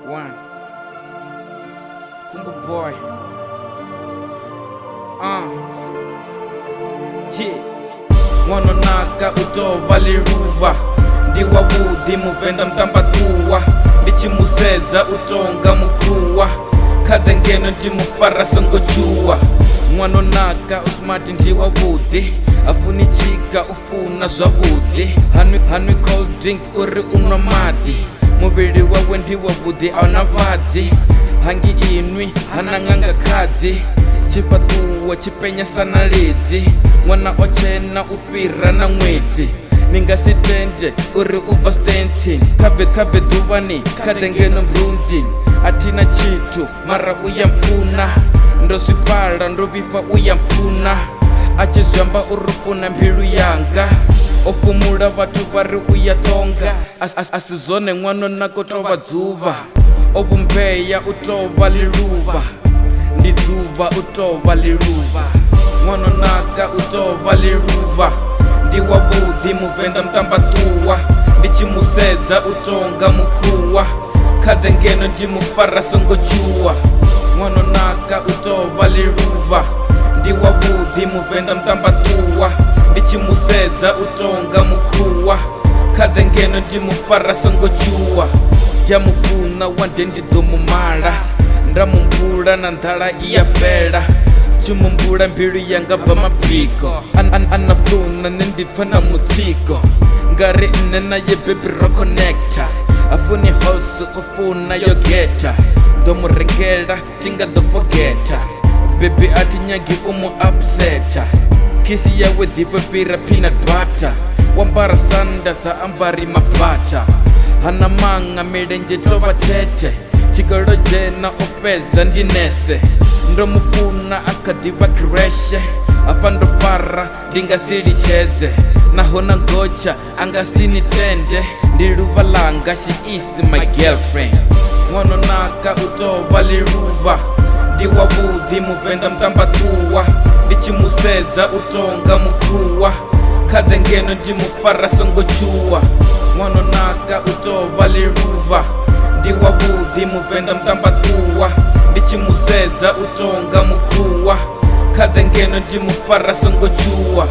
One. Kumbu boy. Yeah. Mwanonaka utova liruva ndiwa budhi muvenda mtambatuwa ndichimuseza utonga mukuwa kadengeno ndimufara songochuwa mwanonaka usmati ndiwa budhi afunichika ufuna zwabudhi hanwi cold drink uri unwa mati muvili wawe ndiwa budhi auna vadzi hangi inwi hanang'anga khadzi chipatuwa chipenya sana lidzi mwana ochena ufira na mwedzi ningasitende uri ubva stentin kave duvani kadengeno mbrunzini atina chitu mara uyamfuna ndoswipala ndovifa uyamfuna achizvamba urufuna mbilu yanga opumula vatu vari uyatonga asizone mwanonako tova dzuva opumbeya utova liluva ndidzuva utova liluva mwanonaka utova liluva ndiwa budhi muvenda mtambatuwa ndichimuseza utonga mukuwa kadengeno ndimufara songochuwa mwanonaka utova liluva ndiwa budhi muvenda mtambatuwa ndichimuseza utonga mukuwa kadengeno ndimufara songochuwa ndamufuna wande ndidomumala ndamumbula na ndhala iyapela chumumbula mbilu yanga bva mabiko anafuna nendipfa na mutsiko ngari nne naye baby ro connecta afuni house ufuna yo geta ndomurengela tingadofogeta baby atinyagi umu upseta kisi yawe dipapira peanut butter wambara sanda za ambari mapata hana manga milenje tova tete chikolo jena opeza ndinese ndomufuna akadiva kireshe apa ndofara ndingasilichedze nahona ngocha angasinitende ndiluva langa she is my girlfriend mwanonaka utova liluva ndiwa budhi muvenda mtambatuwa ndichimuseza utonga mukuwa kadengeno ndimufara songochuwa mwanonaka utova liluva ndiwa budhi muvenda mtambatuwa ndichimuseza utonga mukuwa kadengeno ndimufara songochuwa